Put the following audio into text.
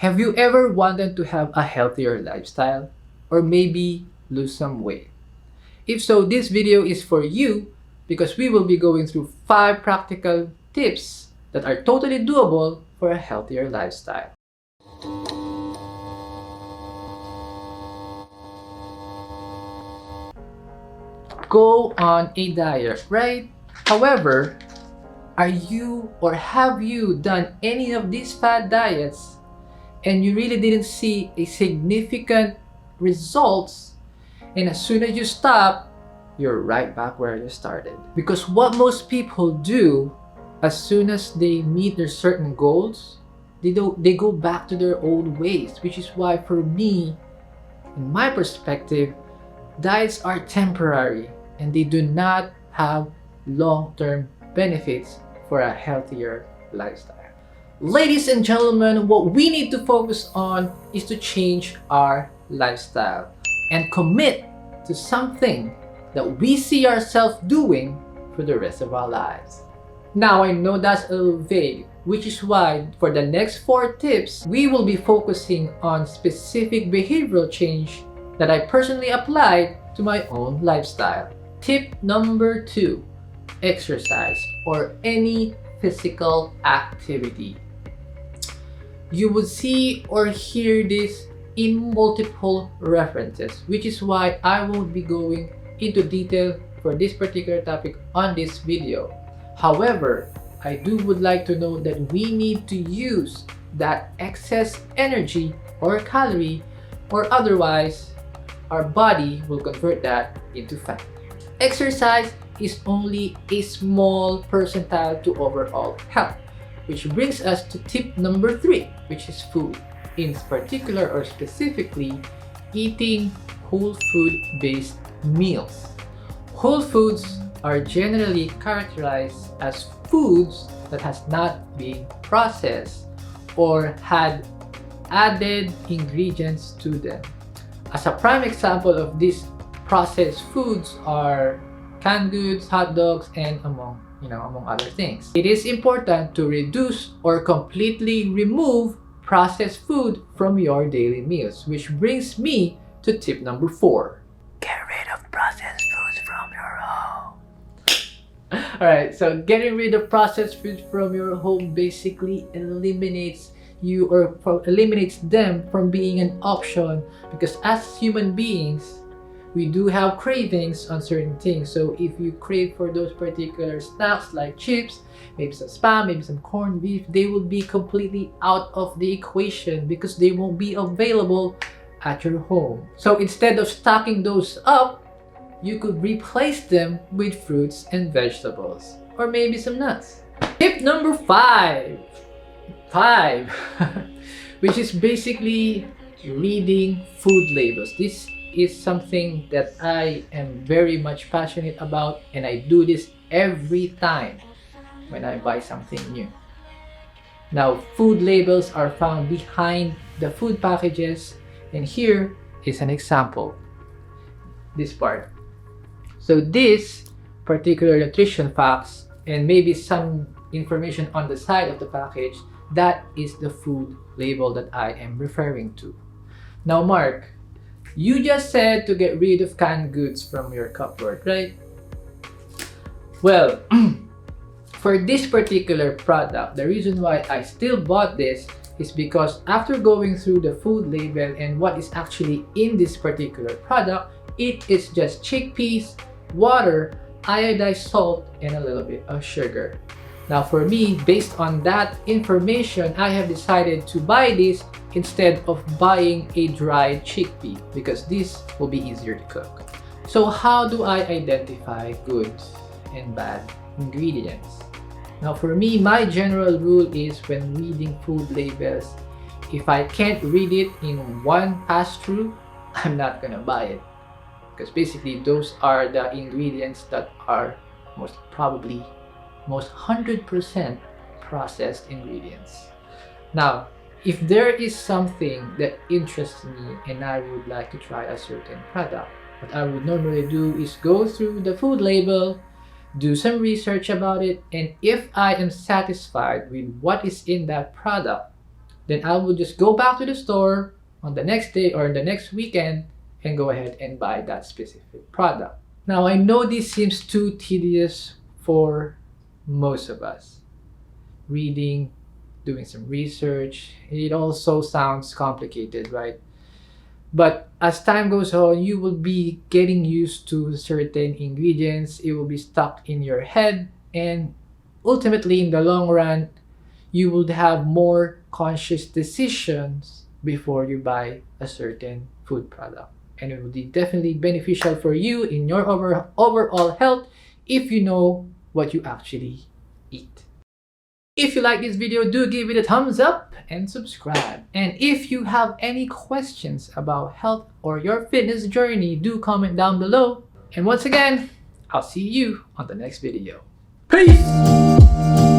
Have you ever wanted to have a healthier lifestyle? Or maybe lose some weight? If so, this video is for you because we will be going through 5 practical tips that are totally doable for a healthier lifestyle. Go on a diet, right? However, are you or have you done any of these fad diets and you really didn't see a significant results, and as soon as you stop, you're right back where you started? Because what most people do, as soon as they meet their certain goals, they go back to their old ways, which is why for me, in my perspective, diets are temporary and they do not have long-term benefits for a healthier lifestyle. Ladies and gentlemen, what we need to focus on is to change our lifestyle and commit to something that we see ourselves doing for the rest of our lives. Now, I know that's a little vague, which is why for the next 4 tips, we will be focusing on specific behavioral change that I personally applied to my own lifestyle. Tip number 2, exercise or any physical activity. You would see or hear this in multiple references, which is why I won't be going into detail for this particular topic on this video. However, I would like to know that we need to use that excess energy or calorie, or otherwise our body will convert that into fat. Exercise is only a small percentile to overall health, which brings us to tip number 3, which is food. In particular or specifically, eating whole food based meals. Whole foods are generally characterized as foods that has not been processed or had added ingredients to them. As a prime example of these processed foods are canned goods, hot dogs, and among other things. It is important to reduce or completely remove processed food from your daily meals, which brings me to tip number 4. Get rid of processed foods from your home. Alright, so getting rid of processed foods from your home basically eliminates eliminates them from being an option, because as human beings, we do have cravings on certain things. So if you crave for those particular snacks like chips, maybe some spam, maybe some corned beef, they will be completely out of the equation because they won't be available at your home. So instead of stocking those up, you could replace them with fruits and vegetables, or maybe some nuts. Tip number 5, which is basically reading food labels. This is something that I am very much passionate about, and I do this every time when I buy something new. Now, food labels are found behind the food packages, and here is an example. This part. So this particular nutrition facts and maybe some information on the side of the package, that is the food label that I am referring to. Now, Mark, you just said to get rid of canned goods from your cupboard, right? Well, for this particular product, the reason why I still bought this is because after going through the food label and what is actually in this particular product, it is just chickpeas, water, iodized salt, and a little bit of sugar. Now for me, based on that information, I have decided to buy this instead of buying a dried chickpea, because this will be easier to cook. So how do I identify good and bad ingredients? Now for me, my general rule is when reading food labels, if I can't read it in one pass through, I'm not gonna buy it. Because basically those are the ingredients that are most 100% processed ingredients. Now, if there is something that interests me and I would like to try a certain product, what I would normally do is go through the food label, do some research about it, and if I am satisfied with what is in that product, then I will just go back to the store on the next day or the next weekend and go ahead and buy that specific product. Now, I know this seems too tedious for most of us. Reading, doing some research, it also sounds complicated, right? But as time goes on, you will be getting used to certain ingredients, it will be stuck in your head, and ultimately, in the long run, you will have more conscious decisions before you buy a certain food product. And it will be definitely beneficial for you in your overall health if you know what you actually eat. If you like this video, do give it a thumbs up and subscribe. And if you have any questions about health or your fitness journey, do comment down below. And once again, I'll see you on the next video. Peace!